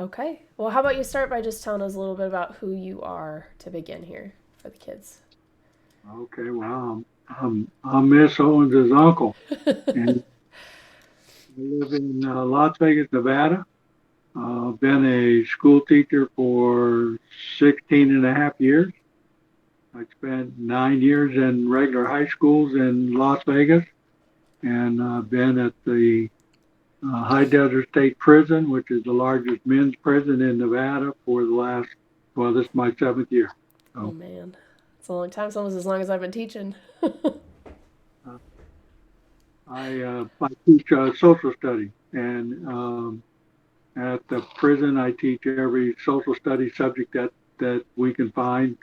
Okay. Well, how about you start by just telling us a little bit about who you are to begin here for the kids? Okay, well, I'm Miss Owens' uncle, and I live in Las Vegas, Nevada. Been a school teacher for 16 and a half years. I spent 9 years in regular high schools in Las Vegas, and been at the High Desert State Prison, which is the largest men's prison in Nevada for the last, well, this is my seventh year. Oh So man, it's a long time. It's almost as long as I've been teaching. uh, I teach social studies, and at the prison, I teach every social studies subject that we can find,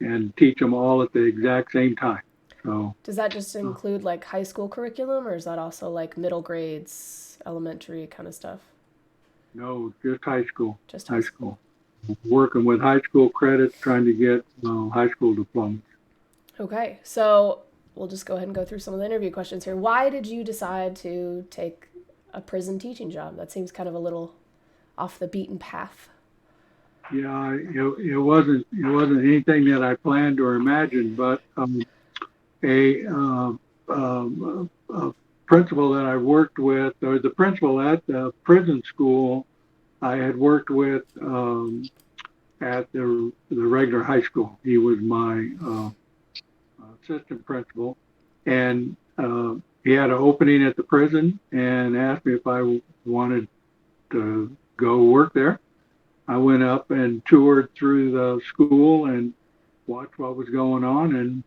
and teach them all at the exact same time. So, Does that just uh, include like high school curriculum, or is that also like middle grades, elementary kind of stuff? no, just high school, Just high high school. school. Working with high school credits, trying to get high school diplomas. Okay, so we'll just go ahead and go through some of the interview questions here. Why did you decide to take a prison teaching job? That seems kind of a little off the beaten path. Yeah, it wasn't anything that I planned or imagined, but a, a principal that I worked with, or the principal at the prison school, I had worked with at the regular high school. He was my assistant principal, and he had an opening at the prison and asked me if I wanted to go work there. I went up and toured through the school and watched what was going on, and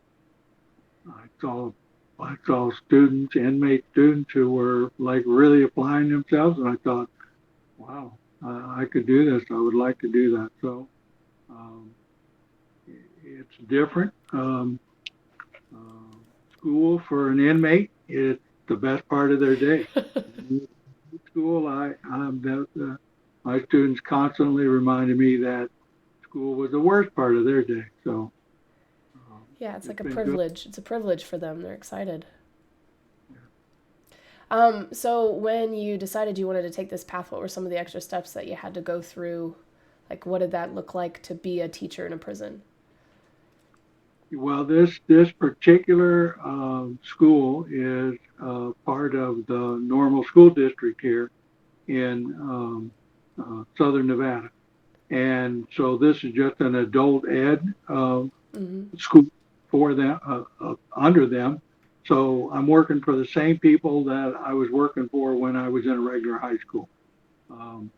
I saw I saw students, inmate students, who were like really applying themselves, and I thought, wow, I could do this. I would like to do that. So um, it's different. Uh, School for an inmate, it's the best part of their day. School, my students constantly reminded me that school was the worst part of their day. So Yeah, it's like it's a been good. privilege. It's a privilege for them. They're excited. Yeah. So when you decided you wanted to take this path, what were some of the extra steps that you had to go through? Like, what did that look like to be a teacher in a prison? Well, this particular school is part of the normal school district here in southern Nevada, and so this is just an adult ed Mm-hmm. school for them, under them. So I'm working for the same people that I was working for when I was in a regular high school. Um,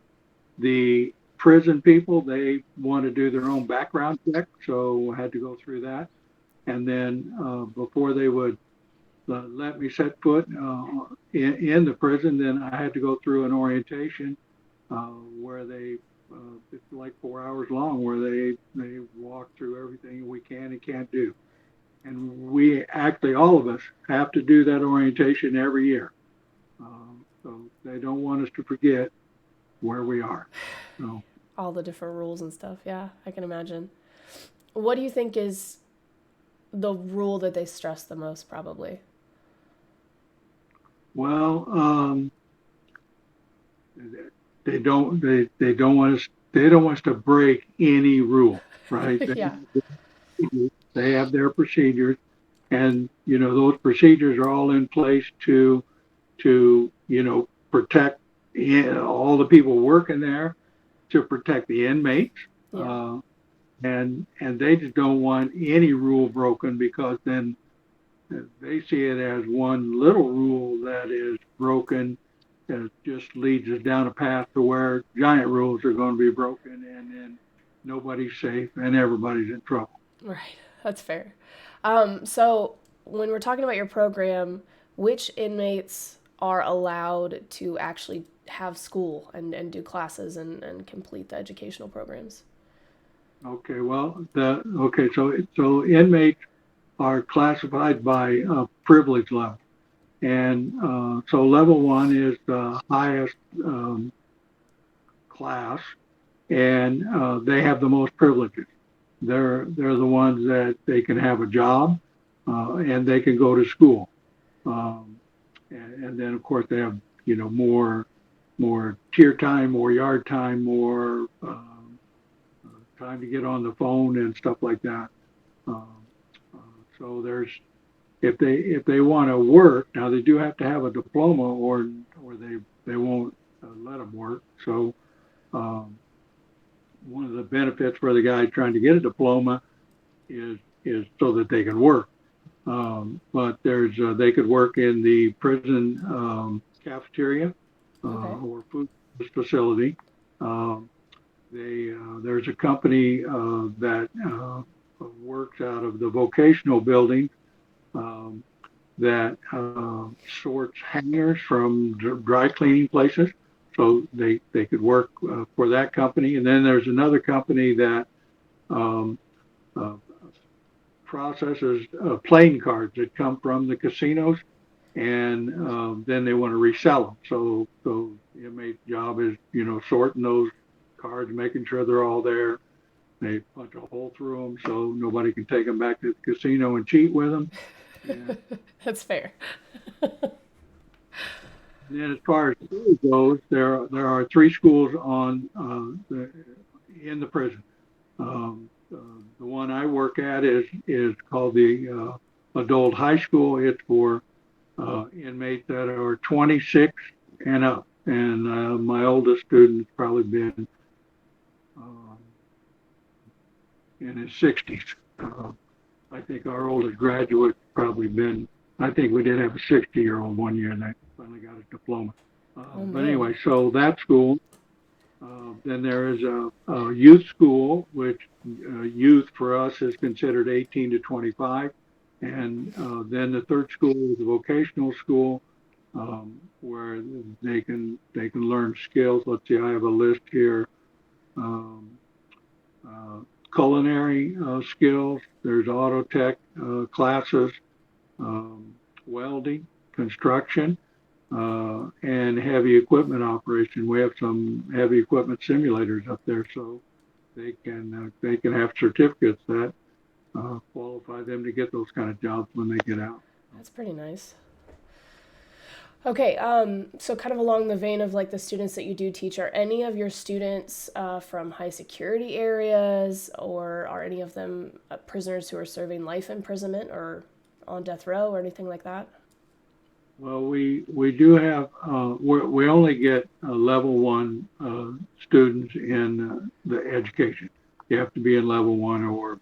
the prison people, they want to do their own background check, so I had to go through that. And then before they would let me set foot in the prison, then I had to go through an orientation where it's like 4 hours long, where they walk through everything we can and can't do. And we actually, all of us, have to do that orientation every year. So they don't want us to forget where we are. So, All the different rules and stuff. Yeah, I can imagine. What do you think is the rule that they stress the most, probably? well, they don't want us to break any rule, right? Yeah. They have their procedures, and those procedures are all in place to protect all the people working there, to protect the inmates, Yeah. uh, and they just don't want any rule broken, because then they see it as one little rule that is broken. It just leads us down a path to where giant rules are going to be broken, and then nobody's safe and everybody's in trouble. Right. That's fair. So when we're talking about your program, which inmates are allowed to actually have school and do classes and complete the educational programs? Okay, well, so inmates are classified by privilege level, and so level one is the highest class, and they have the most privileges. They're the ones that they can have a job, and they can go to school, and then of course they have more. more tier time, more yard time, more time to get on the phone and stuff like that. Um, so there's if they want to work now, they do have to have a diploma, or they won't let them work. So um, one of the benefits for the guy trying to get a diploma is so that they can work. But there's they could work in the prison cafeteria Okay. or food facility. Um, there's a company that works out of the vocational building um, that sorts hangers from dry cleaning places. So they could work for that company. And then there's another company that um, uh, processes playing cards that come from the casinos, and then they want to resell them. So the inmate's job is sorting those cards, making sure they're all there. They punch a hole through them so nobody can take them back to the casino and cheat with them. And That's fair. then as far as school goes, there are three schools in the prison. The one I work at is called the adult high school. It's for inmates that are 26 and up. And my oldest student's probably been um, in his 60s. Uh, I think our oldest graduate probably been. I think we did have a 60-year-old one year that finally got his diploma. Oh But man. anyway, so that school. Then there is a youth school, which youth for us is considered 18 to 25. And then the third school is a vocational school where they can learn skills. Let's see, I have a list here. Um, uh, Culinary skills. There's auto tech classes, um, welding, construction, and heavy equipment operation. We have some heavy equipment simulators up there, so they can have certificates that qualify them to get those kind of jobs when they get out. That's pretty nice. Okay, so kind of along the vein of like the students that you do teach, are any of your students from high security areas, or are any of them prisoners who are serving life imprisonment or on death row or anything like that? Well, we do have we only get level one students in the education. You have to be in level one, or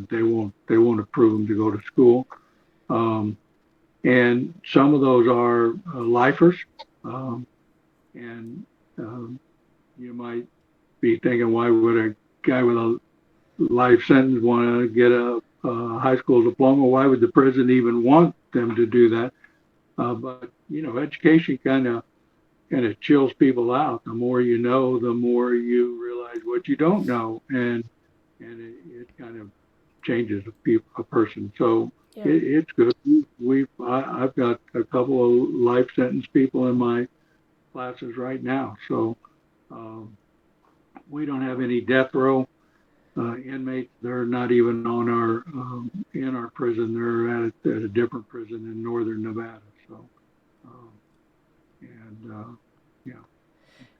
they won't approve them to go to school. Um, and some of those are lifers, um, and um, you might be thinking, why would a guy with a life sentence want to get a high school diploma? Why would the prison even want them to do that? But education kind of chills people out. The more you know, the more you realize what you don't know, and it kind of changes a person. So Yeah, it's good. I've got a couple of life sentence people in my classes right now. So um, we don't have any death row inmates. They're not even on our in our prison. They're at a different prison in northern Nevada. So um, and yeah.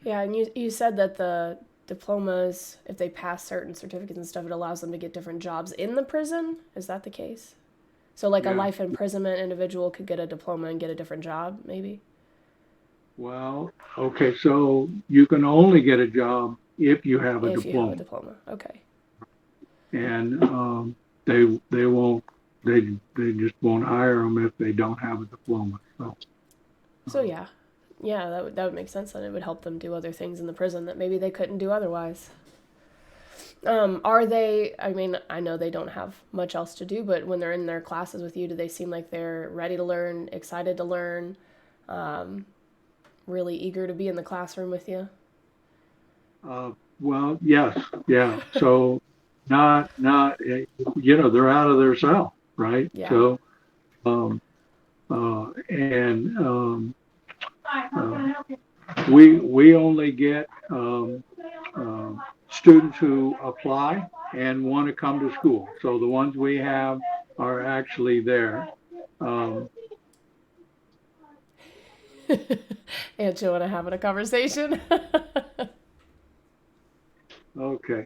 yeah, and you said that the diplomas, if they pass certain certificates and stuff, it allows them to get different jobs in the prison. Is that the case? So like a Yeah. life imprisonment individual could get a diploma and get a different job, maybe Well, okay, so you can only get a job if you have a if you have a diploma, diploma. Okay. and they won't they just won't hire them if they don't have a diploma. So So yeah, yeah, that would make sense. Then it would help them do other things in the prison that maybe they couldn't do otherwise. Are they? I mean, I know they don't have much else to do, but when they're in their classes with you, do they seem like they're ready to learn, excited to learn, really eager to be in the classroom with you? well, yes, yeah. So not they're out of their cell, right? Yeah. So um, and uh, we only get students who apply and want to come to school. So the ones we have are actually there. Um, And you want to have a conversation? Okay.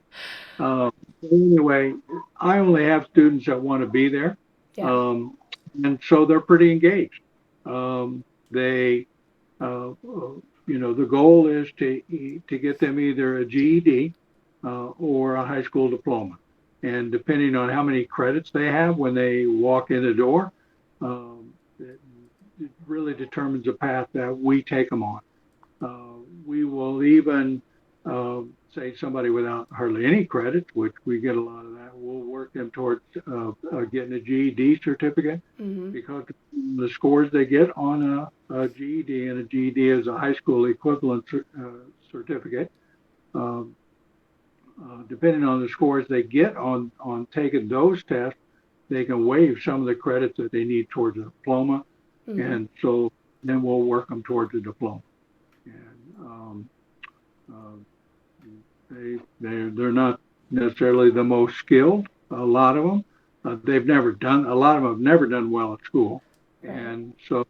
Um, anyway, I only have students that want to be there, Yeah. um, and so they're pretty engaged. They, the goal is to get them either a GED or a high school diploma, and depending on how many credits they have when they walk in the door, it really determines the path that we take them on. We will even say somebody without hardly any credits, which we get a lot of that, we'll work them towards getting a GED certificate Mm-hmm. because the scores they get on a GED, and a GED is a high school equivalent certificate. Um, Depending on the scores they get on taking those tests, they can waive some of the credits that they need towards a diploma, Mm-hmm. and so then we'll work them towards a diploma. And uh, they're not necessarily the most skilled. A lot of them, they've never done. A lot of them have never done well at school, Right. and so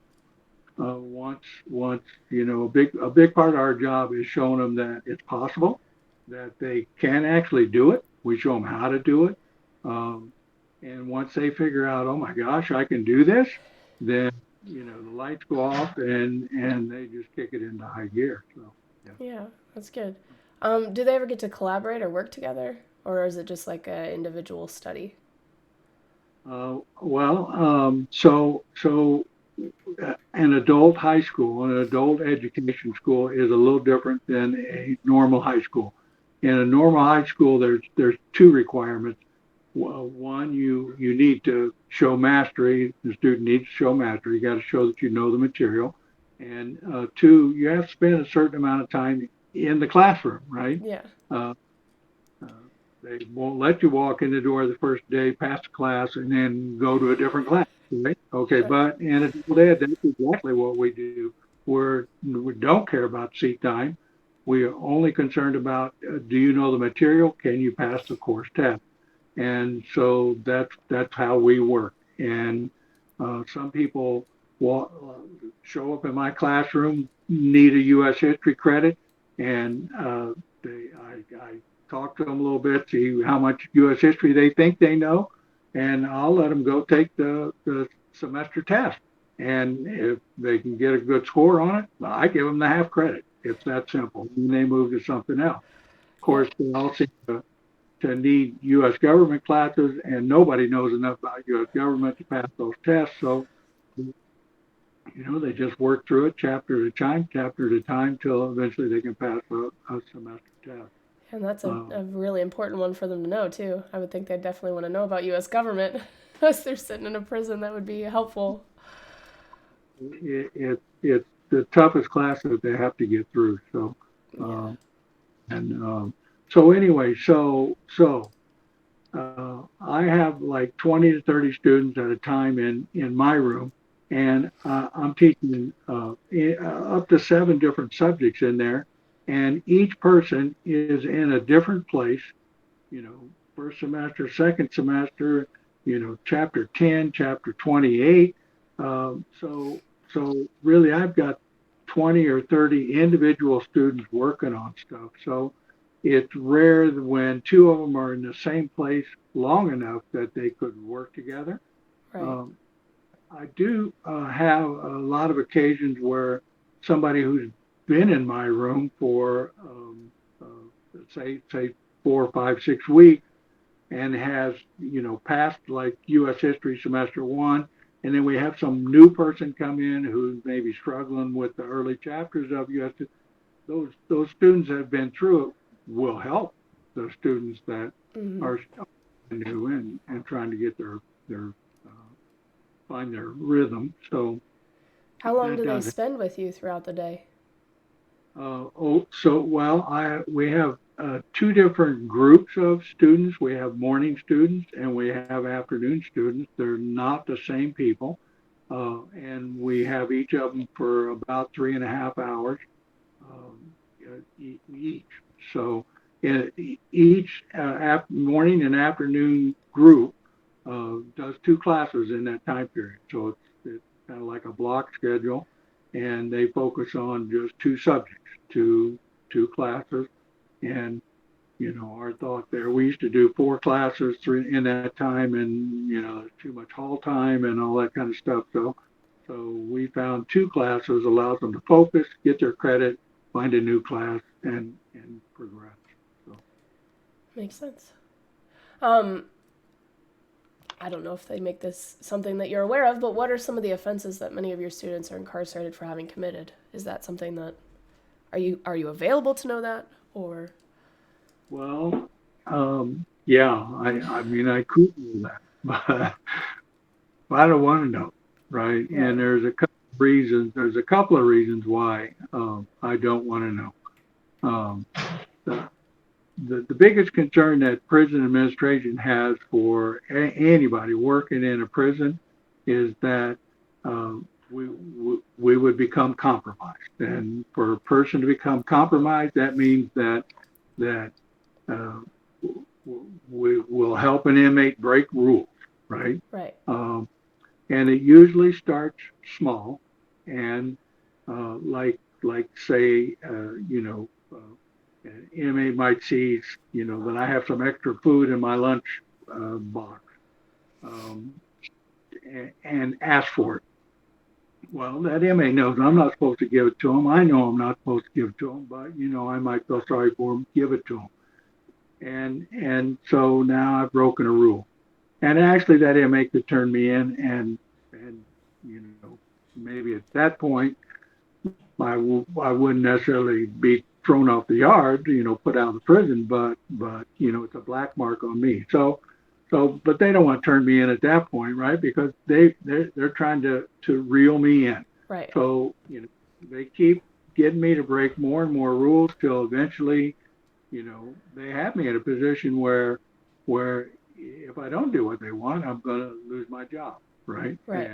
once a big part of our job is showing them that it's possible, that they can actually do it. We show them how to do it, um, and once they figure out, oh my gosh, I can do this, then the lights go off and they just kick it into high gear. So yeah. Yeah, that's good. Do they ever get to collaborate or work together, or is it just like an individual study? So an adult high school, an adult education school is a little different than a normal high school. In a normal high school, there's two requirements. Well, one, you need to show mastery. The student needs to show mastery. You got to show that you know the material, and two, you have to spend a certain amount of time in the classroom, right? Yeah. Uh, uh, they won't let you walk in the door the first day, pass the class, and then go to a different class, right? Okay, Right. but in adult ed, that's exactly what we do. We don't care about seat time. We are only concerned about do you know the material? Can you pass the course test? And so that's how we work. And some people show up in my classroom, need a U.S. history credit, and I talk to them a little bit, see how much U.S. history they think they know, and I'll let them go take the semester test. And if they can get a good score on it, I give them the half credit. It's that simple. And they move to something else. Of Yeah. course, they all seem to need U.S. government classes, and nobody knows enough about U.S. government to pass those tests. So, they just work through it chapter at a time, till eventually they can pass a semester test. And that's a Um, really important one for them to know, too. I would think they definitely want to know about U.S. government. Unless they're sitting in a prison, that would be helpful. it's the toughest class that they have to get through. So, Yeah. um, and so anyway, I have like 20 to 30 students at a time in my room, and I'm teaching up to 7 different subjects in there, and each person is in a different place. First semester, second semester, chapter 10, chapter 28. So really, I've got 20 or 30 individual students working on stuff. So it's rare that when two of them are in the same place long enough that they could work together. Right. Um, I do have a lot of occasions where somebody who's been in my room for, say 4, 5, 6 weeks, and has passed like U.S. history semester one, and then we have some new person come in who's maybe struggling with the early chapters of U.S. Those students that have been through it will help the students that Mm-hmm. are new and trying to get their uh, find their rhythm. So How long that do they does it. spend with you throughout the day? We have two different groups of students. We have morning students and we have afternoon students. They're not the same people, and we have each of them for about 3.5 hours um, each. So each morning and afternoon group does two classes in that time period. So it's kind of like a block schedule. and they focus on just two subjects, two classes. And our thought there, we used to do four classes in that time, and there's too much hall time and all that kind of stuff. So we found two classes allows them to focus, get their credit, find a new class, and progress. So Makes sense. Um, I don't know if they make this something that you're aware of, but what are some of the offenses that many of your students are incarcerated for having committed? Is that something that are you available to know that, or well, yeah, I mean I could do that, but I don't want to know, right? And right, there's a couple of reasons. There's a couple of reasons why I don't want to know. Um, the, the biggest concern that prison administration has for anybody working in a prison is that we would become compromised, and for a person to become compromised, that means that uh, we will help an inmate break rules, right? right, Um, and it usually starts small, and like say an inmate might see that I have some extra food in my lunch box, um, and ask for it. Well, that inmate knows I'm not supposed to give it to him. I know I'm not supposed to give it to him, but I might feel sorry for him, give it to him. And so now I've broken a rule. And actually, that inmate could turn me in, and maybe at that point I wouldn't necessarily be thrown off the yard, put out of the prison, but it's a black mark on me. But they don't want to turn me in at that point, right? Because they're trying to reel me in. right, So they keep getting me to break more and more rules till eventually, they have me in a position where if I don't do what they want, I'm going to lose my job, right? right,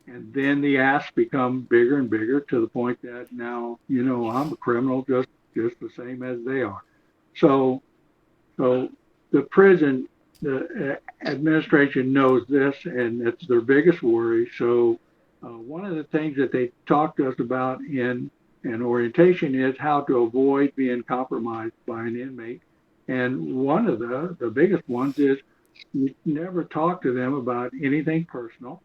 And then the asks become bigger and bigger to the point that now, I'm a criminal just the same as they are. So so the prison, the administration knows this, and it's their biggest worry. So one of the things that they talk to us about in an orientation is how to avoid being compromised by an inmate. And one of the biggest ones is you never talk to them about anything personal,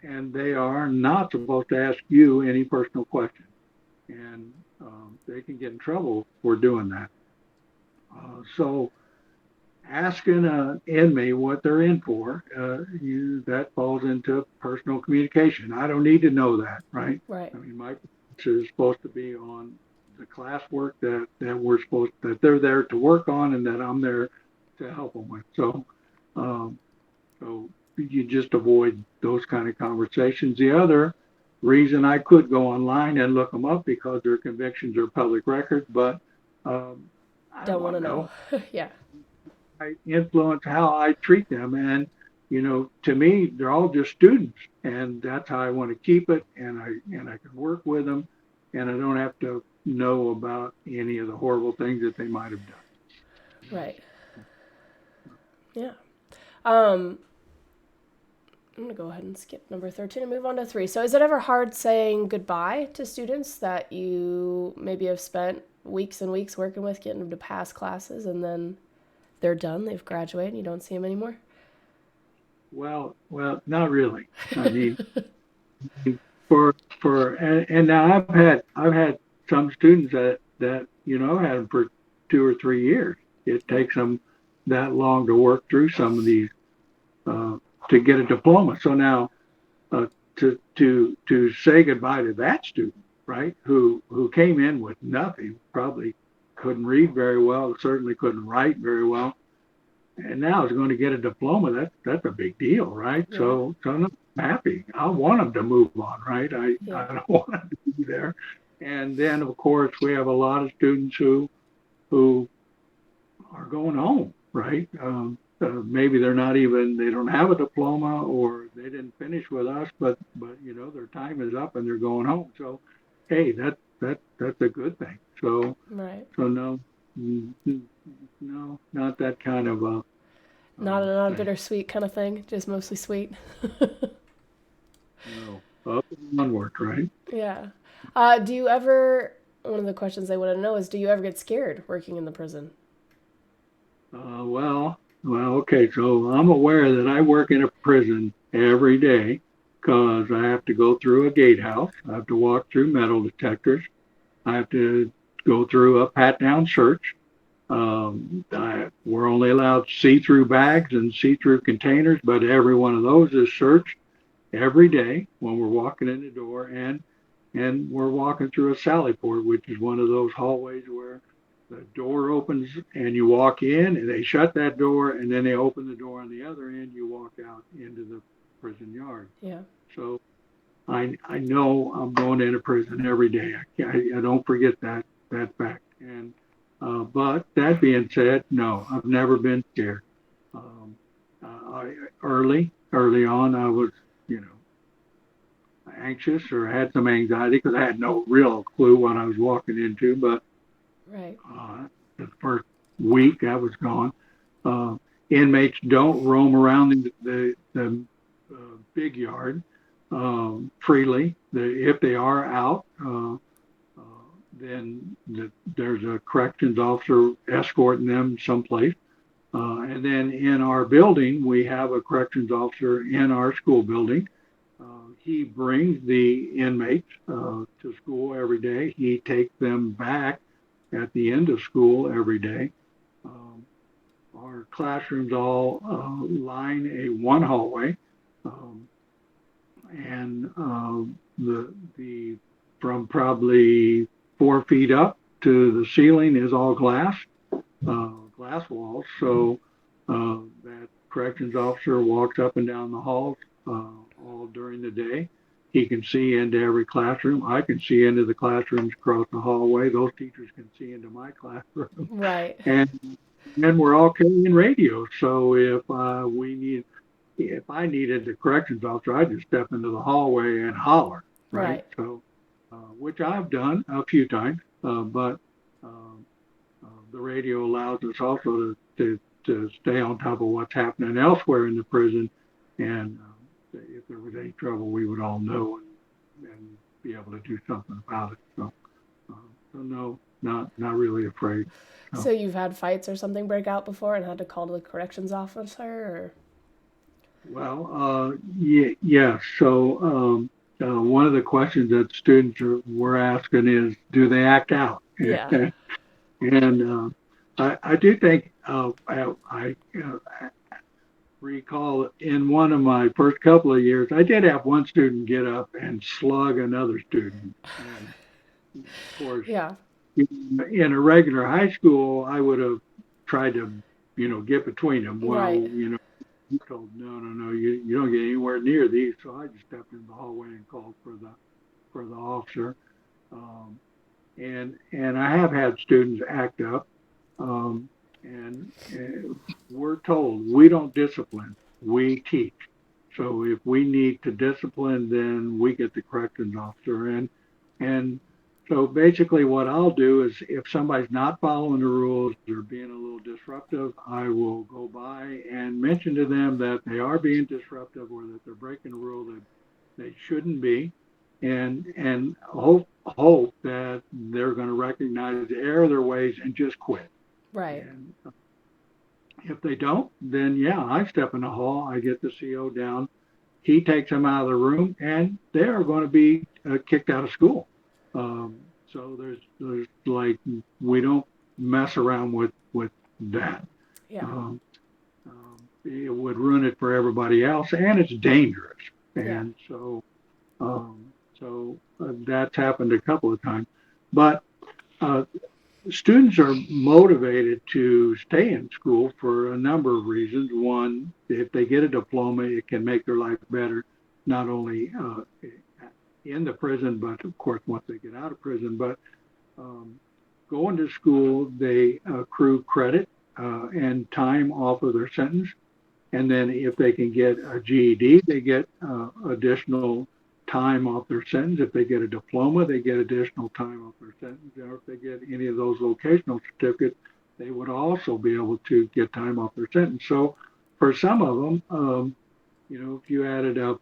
and they are not supposed to ask you any personal questions. And they can get in trouble for doing that. So asking an inmate what they're in for, that falls into personal communication. I don't need to know that, right? right, I mean, my focus is supposed to be on the classwork that they're there to work on, and that I'm there to help them with. Um, so you just avoid those kind of conversations. The other reason I could go online and look them up because their convictions are public record, but um, I don't don't want want to to know. know. Yeah, I influence how I treat them. And, to me, they're all just students, and that's how I want to keep it. And I can work with them, and I don't have to know about any of the horrible things that they might have done. right, yeah. Um, I'm gonna go ahead and skip number 13 and move on to 3. So, is it ever hard saying goodbye to students that you maybe have spent weeks and weeks working with, getting them to pass classes, and then they're done, they've graduated, and you don't see them anymore? Well, not really. I mean, and now I've had some students that I've had them for 2 or 3 years. It Yeah, takes them that long to work through some of these uh, to get a diploma. So now uh, to say goodbye to that student, right, who came in with nothing, probably couldn't read very well, certainly couldn't write very well, and now is going to get a diploma. That's a big deal, right? yeah, So I'm happy. I want them to move on, right? I yeah, don't want them to be there. And then of course we have a lot of students who are going home, right? Maybe they don't have a diploma, or they didn't finish with us, but their time is up and they're going home. So, hey, that's a good thing. right. So no, no, not that kind of Not a thing. bittersweet kind of thing, just mostly sweet. No. Up and onward, right? Yeah. Do you ever, one of the questions I want to know is, do you ever get scared working in the prison? Okay. So I'm aware that I work in a prison every day because I have to go through a gatehouse. I have to walk through metal detectors. I have to go through a pat down search. We're only allowed see-through bags and see-through containers, but every one of those is searched every day when we're walking in the door, and we're walking through a sally port, which is one of those hallways where the door opens and you walk in, and they shut that door, and then they open the door on the other end. You walk out into the prison yard. Yeah. So I know I'm going into prison every day. I don't forget that fact. And but that being said, no, I've never been scared. Um, early on, I was, you know, anxious or had some anxiety because I had no real clue what I was walking into. But Right. the first week I was gone. Uh, Inmates don't roam around the big yard freely. If they are out, then there's a corrections officer escorting them someplace. And then in our building, we have a corrections officer in our school building. He brings the inmates to school every day. He takes them back at the end of school every day. Um, our classrooms all line a one hallway, um, and the from probably 4 feet up to the ceiling is all glass walls. So that corrections officer walks up and down the halls all during the day. He can see into every classroom. I can see into the classrooms across the hallway. Those teachers can see into my classroom. Right. And then we're all carrying radios. So if I needed the corrections officer, I'd just step into the hallway and holler, right? Right. So, which I've done a few times, but um, the radio allows us also to stay on top of what's happening elsewhere in the prison. And if there was any trouble, we would all know and be able to do something about it. So no, not really afraid. So So, you've had fights or something break out before and had to call to the corrections officer, or? yeah. So one of the questions that students were asking is, do they act out? Yeah. And I do think I recall in one of my first couple of years, I did have one student get up and slug another student. And of course, Yeah. in a regular high school, I would have tried to, get between them. Right. Well, he told, no, you don't get anywhere near these. So I just stepped in the hallway and called for the officer. Um, and I have had students act up, um, and we're told we don't discipline, we teach. So if we need to discipline, then we get the corrections officer. And so basically, what I'll do is if somebody's not following the rules or being a little disruptive, I will go by and mention to them that they are being disruptive or that they're breaking a rule that they shouldn't be, and hope that they're going to recognize the error of their ways and just quit. Right. And if they don't, then yeah, I step in the hall, I get the CO down, he takes them out of the room, and they are going to be kicked out of school. So there's like we don't mess around with that. Yeah. Um, it would ruin it for everybody else, and it's dangerous. Yeah. And so that's happened a couple of times. But uh, students are motivated to stay in school for a number of reasons. One, if they get a diploma, it can make their life better, not only in the prison, but of course once they get out of prison. But um, going to school, they accrue credit and time off of their sentence. And then if they can get a GED, they get additional time off their sentence. If they get a diploma, they get additional time off their sentence. Or if they get any of those vocational certificates, they would also be able to get time off their sentence. So for some of them, if you added up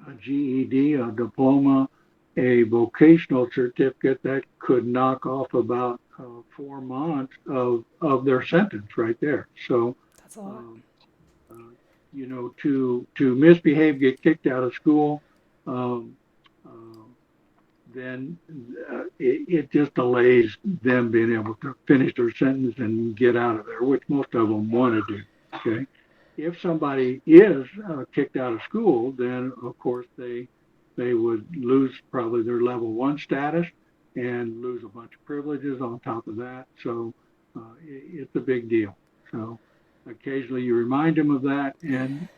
a GED, a diploma, a vocational certificate that could knock off about 4 months of their sentence right there. So, That's a lot. um, uh, to misbehave, get kicked out of school, um, uh, then it just delays them being able to finish their sentence and get out of there, which most of them want to do. Okay. If somebody is kicked out of school, then of course they would lose probably their level one status and lose a bunch of privileges on top of that. So it's a big deal. So occasionally you remind them of that, and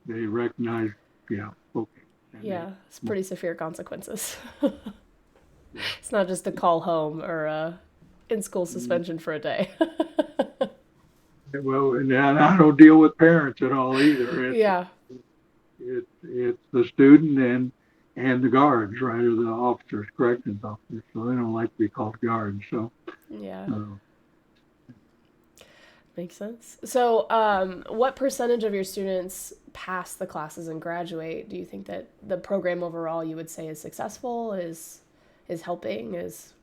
they recognize, yeah, okay, and they Yeah, it's pretty severe consequences. yeah. It's not just a call home or a in school Mm, suspension for a day. well, and I don't deal with parents at all either. Yeah, It's the student and the guards, right, or the officers, corrections officers. So they don't like to be called guards. So yeah, uh, makes sense. So, what percentage of your students pass the classes and graduate? Do you think that the program overall you would say is successful? Is helping? Is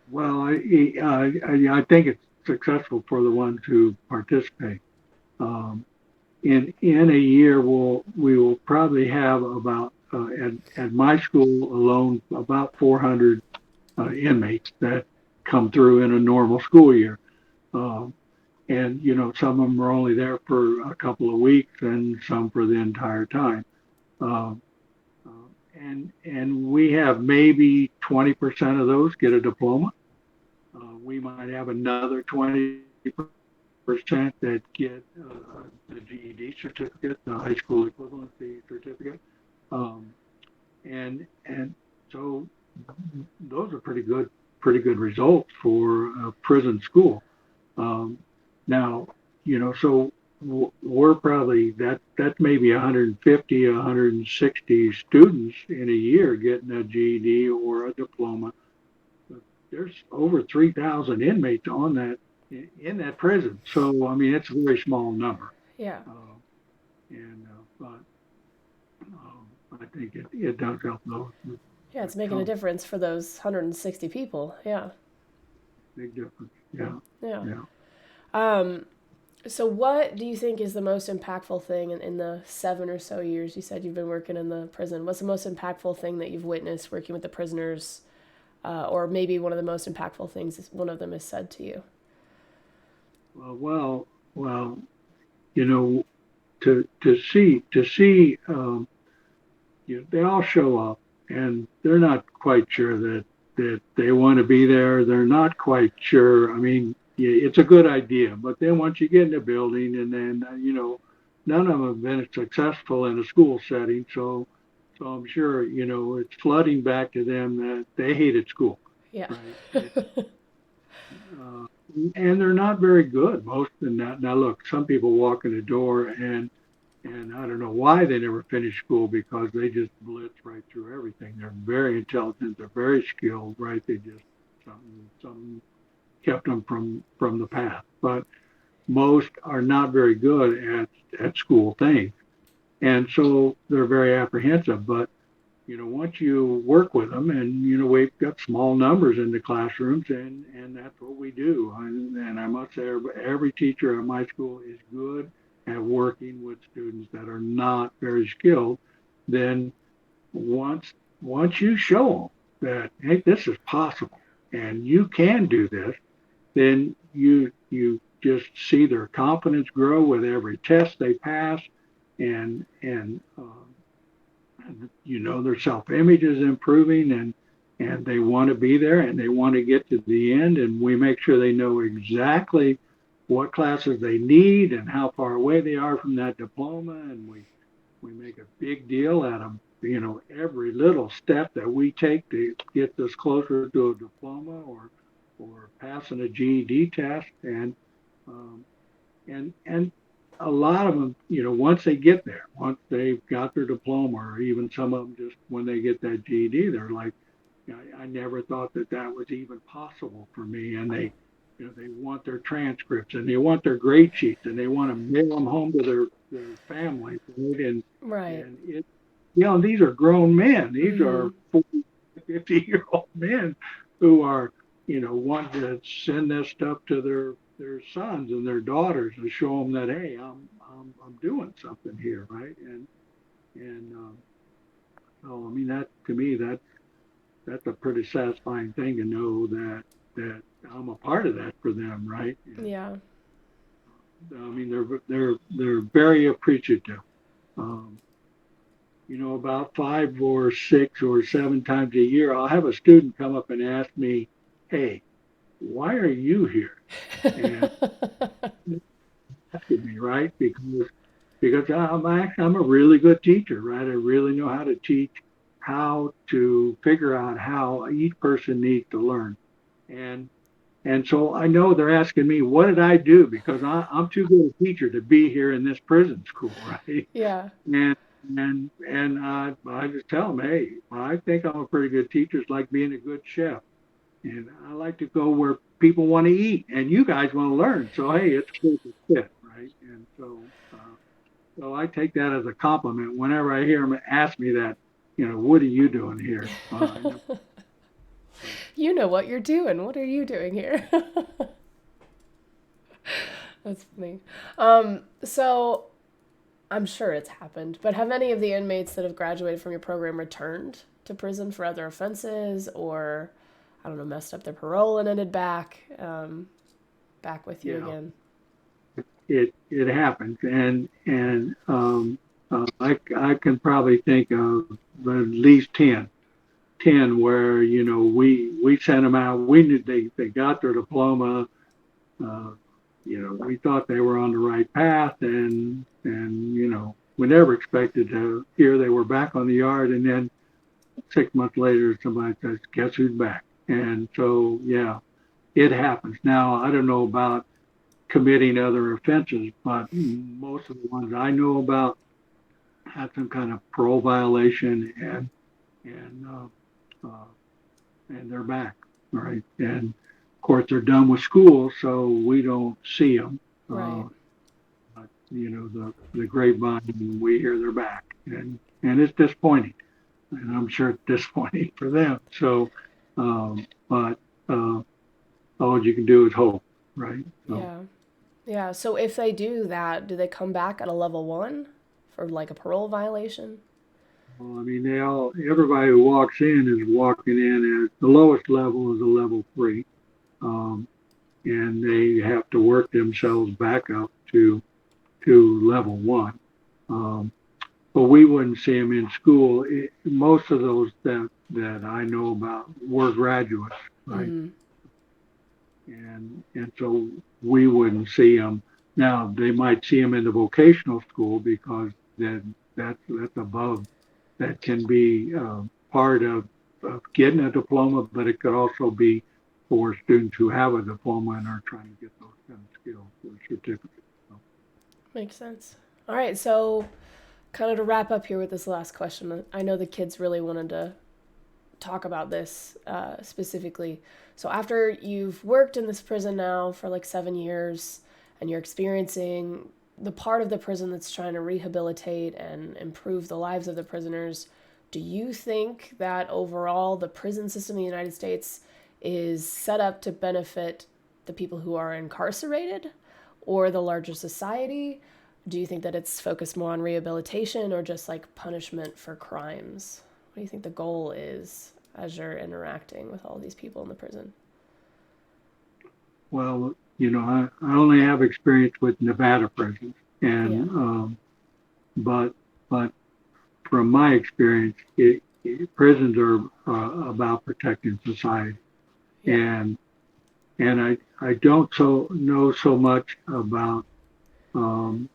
well, I think it's successful for the ones who participate. Um, in a year, we will probably have about at my school alone about 400 inmates that come through in a normal school year. Um, and some of them are only there for a couple of weeks and some for the entire time. Um, and we have maybe 20% of those get a diploma. We might have another 20% that get the GED certificate, the high school equivalency certificate. Um, and so those are pretty good results for a prison school. Um, now, so we're probably that's maybe 150, 160 students in a year getting a GED or a diploma. But there's over 3,000 inmates on that in that prison. So I mean, it's a very small number. yeah, Uh, and but I think it does help those yeah, a it's making a ton. difference for those 160 people. Yeah, Big difference. Yeah, yeah. yeah. Um, so, what do you think is the most impactful thing in the 7 or so years you said you've been working in the prison? What's the most impactful thing that you've witnessed working with the prisoners, or maybe one of the most impactful things one of them has said to you? Well, you know, to see they all show up and they're not quite sure that they want to be there. They're not quite sure. I mean, yeah, it's a good idea, but then once you get in the building and then none of them have been successful in a school setting, so I'm sure it's flooding back to them that they hated school, Yeah, right? Uh, and they're not very good most of that. Now look, some people walk in the door and I don't know why they never finished school because they just blitz right through everything. They're very intelligent. They're very skilled, right? They just something kept them from the path. But most are not very good at school things, and so they're very apprehensive. But once you work with them, and we've got small numbers in the classrooms, and that's what we do. And I must say, every teacher at my school is good at working with students that are not very skilled. Then once once you show them that hey, this is possible, and you can do this, then you just see their confidence grow with every test they pass, and their self-image is improving, and they want to be there and they want to get to the end, and we make sure they know exactly what classes they need and how far away they are from that diploma, and we make a big deal out of every little step that we take to get this closer to a diploma or passing a GED test, um, and a lot of them, once they get there, once they've got their diploma, or even some of them just when they get that GED, they're like, I never thought that was even possible for me. And they want their transcripts and they want their grade sheets and they want to mail them home to their families, right? Right. And it, these are grown men. These Mm-hmm. are 40, 50-year-old men who are, wanting to send this stuff to their sons and their daughters and show them that, hey, I'm doing something here, right? And so I mean that to me that's a pretty satisfying thing to know that I'm a part of that for them, right? And Yeah. I mean they're very appreciative. Um, about 5 or 6 or 7 times a year, I'll have a student come up and ask me, "Hey, why are you here?" And asking me, right? Because I'm a really good teacher, right? I really know how to teach, how to figure out how each person needs to learn. And and so I know they're asking me, what did I do? Because I'm too good a teacher to be here in this prison school, right? Yeah. And I just tell them, hey, I think I'm a pretty good teacher. It's like being a good chef, and I like to go where people want to eat, and you guys want to learn. So hey, it's a perfect fit, right? And so I take that as a compliment whenever I hear them ask me that. What are you doing here? I never, so, You know what you're doing. What are you doing here? That's funny. So I'm sure it's happened, but have any of the inmates that have graduated from your program returned to prison for other offenses, or I don't know, messed up their parole and ended back with you yeah, again? it happens, and I can probably think of at least 10 where we sent them out. We knew they got their diploma. Uh, we thought they were on the right path, and we never expected to hear they were back on the yard, and then 6 months later somebody says, "Guess who's back?" And so yeah, it happens. Now I don't know about committing other offenses, but most of the ones I know about had some kind of parole violation, and and they're back, right? And of course they're done with school, so we don't see them. Right. But, the grapevine, we hear they're back, and it's disappointing, and I'm sure it's disappointing for them. So, but all you can do is hope, right? So. Yeah. Yeah. So if they do that, do they come back at a level one for like a parole violation? Well, I mean, everybody who walks in is walking in at the lowest level is a level 3, um, and they have to work themselves back up to level 1. Um, but we wouldn't see them in school. Most of those that I know about were graduates, right? Mm-hmm. And so we wouldn't see them. Now they might see them in the vocational school because then that's above that can be part of getting a diploma, but it could also be for students who have a diploma and are trying to get those kind of skills or certificates. So, Makes sense. All right. So kind of to wrap up here with this last question, I know the kids really wanted to talk about this specifically. So after you've worked in this prison now for like 7 years and you're experiencing the part of the prison that's trying to rehabilitate and improve the lives of the prisoners, do you think that overall the prison system in the United States is set up to benefit the people who are incarcerated or the larger society? Do you think that it's focused more on rehabilitation or just like punishment for crimes? What do you think the goal is as you're interacting with all these people in the prison? well, I only have experience with Nevada prisons, Yeah. and but but from my experience, prisons are about protecting society, Yeah. and I don't know so much about um,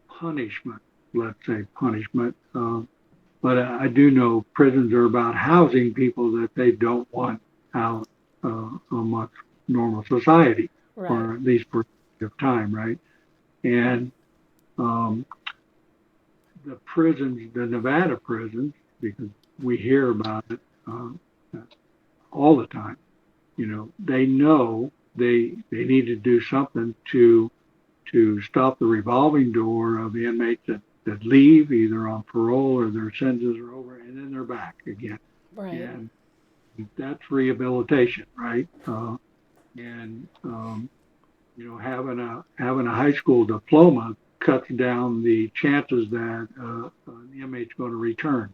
punishment, let's say punishment, but I do know prisons are about housing people that they don't want out amongst normal society, Right. or at least for a period of time, right? And um, the prisons, the Nevada prisons, because we hear about it all the time. They know they need to do something to stop the revolving door of inmates that leave either on parole or their sentences are over, and then they're back again. Right. And that's rehabilitation, right? And having a high school diploma cuts down the chances that an inmate's going to return.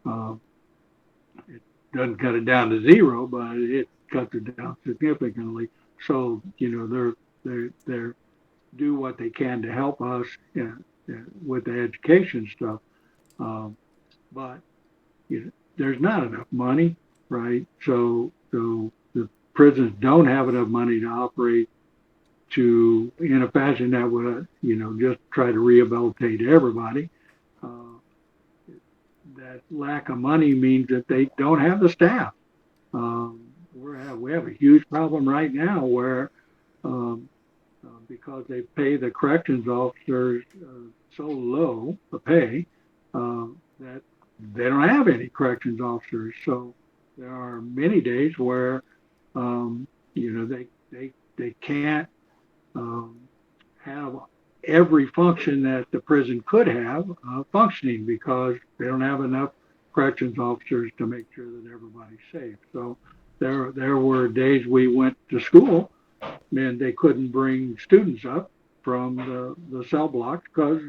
Uh, it doesn't cut it down to zero, but it cuts it down significantly. So they're do what they can to help us with the education stuff. Um, but there's not enough money, right? So the prisons don't have enough money to operate to in a fashion that would just try to rehabilitate everybody. Uh, that lack of money means that they don't have the staff. We have a huge problem right now where um, because they pay the corrections officers so low a pay that they don't have any corrections officers. So there are many days where um, they can't um, have every function that the prison could have functioning because they don't have enough corrections officers to make sure that everybody's safe. So there were days we went to school and they couldn't bring students up from the cell blocks because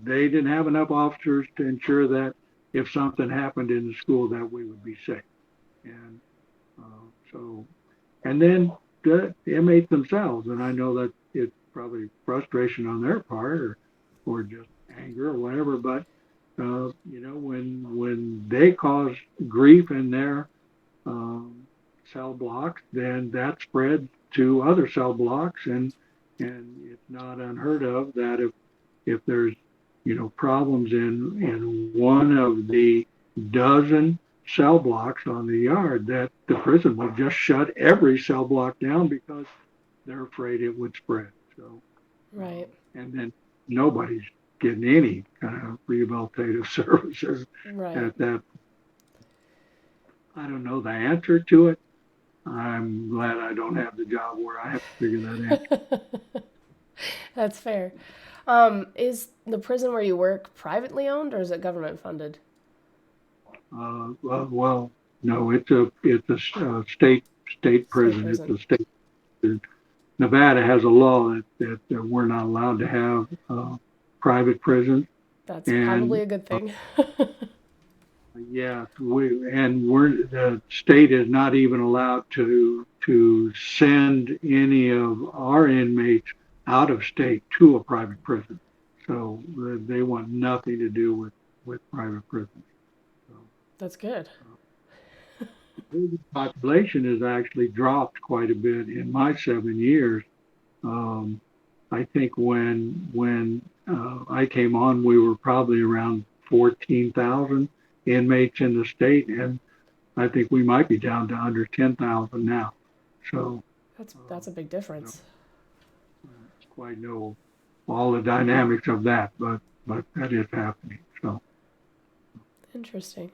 they didn't have enough officers to ensure that if something happened in the school that we would be safe. And so, and then the inmates themselves, and I know that it's probably frustration on their part or just anger or whatever, but when they cause grief in their cell blocks, then that spreads to other cell blocks, and it's not unheard of that if there's problems in one of the dozen cell blocks on the yard, that the prison will just shut every cell block down because they're afraid it would spread. So, Right. and then nobody's getting any kind of rehabilitative services Right. at that. I don't know the answer to it. I'm glad I don't have the job where I have to figure that answer. That's fair. Is the prison where you work privately owned or is it government funded? Well, no, it's a state State prison. It's prison. a state. Nevada has a law that we're not allowed to have private prisons, That's probably and a good thing. yeah, the state is not even allowed to send any of our inmates out of state to a private prison. So they want nothing to do with private prisons. So That's good. the population has actually dropped quite a bit in my 7 years. Um, I think when I came on, we were probably around 14,000 inmates in the state, and I think we might be down to under 10,000 now. So That's um, a big I don't difference. quite know all the dynamics of that, but that is happening. So Interesting.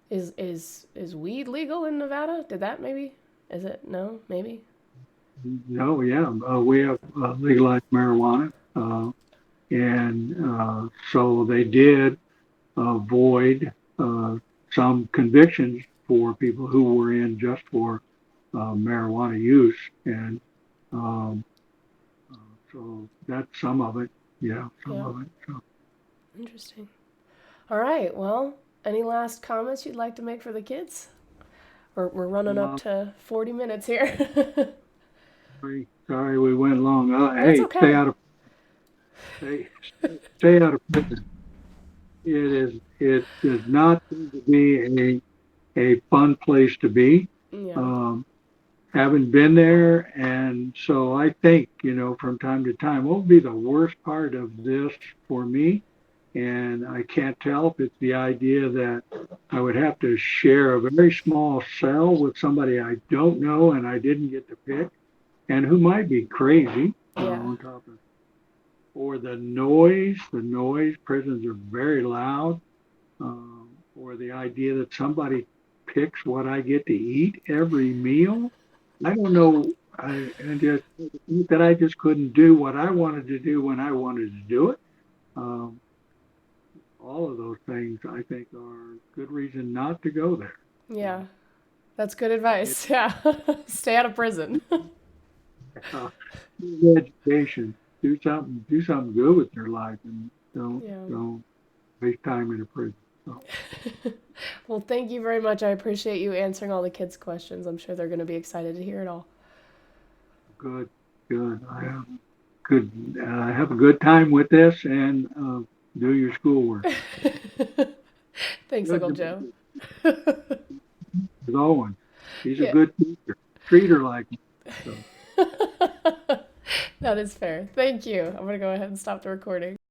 Is weed legal in Nevada? Did that maybe? Is it? No, maybe. no, yeah, we have legalized marijuana, and so they did avoid some convictions for people who were in just for marijuana use, and um, so that's some of it. Yeah, some Yeah. of it. So, Interesting. All right. Well, any last comments you'd like to make for the kids? We're running up uh, to 40 minutes here. sorry we went long. That's Hey, okay. stay, stay out of prison. It does not seem to be a fun place to be. Yeah. Um, haven't been there, and so I think from time to time, what would be the worst part of this for me? And I can't tell if it's the idea that I would have to share a very small cell with somebody I don't know and I didn't get to pick, and who might be crazy Yeah. on top of, or the noise. Prisons are very loud, or the idea that somebody picks what I get to eat every meal. I don't know. And just that I just couldn't do what I wanted to do when I wanted to do it. Um, all of those things I think are good reason not to go there. Yeah, So that's good it, advice. Yeah, stay out of prison. uh, education, do something good with your life, and Yeah. don't waste time in a prison. So Well, thank you very much. I appreciate you answering all the kids' questions. I'm sure they're going to be excited to hear it all. good, good. Good. Have a good time with this and do your schoolwork. Thanks, Good Uncle to Joe. with Owen. She's a Yeah. good teacher. Treat her like one. So. That is fair. Thank you. I'm going to go ahead and stop the recording.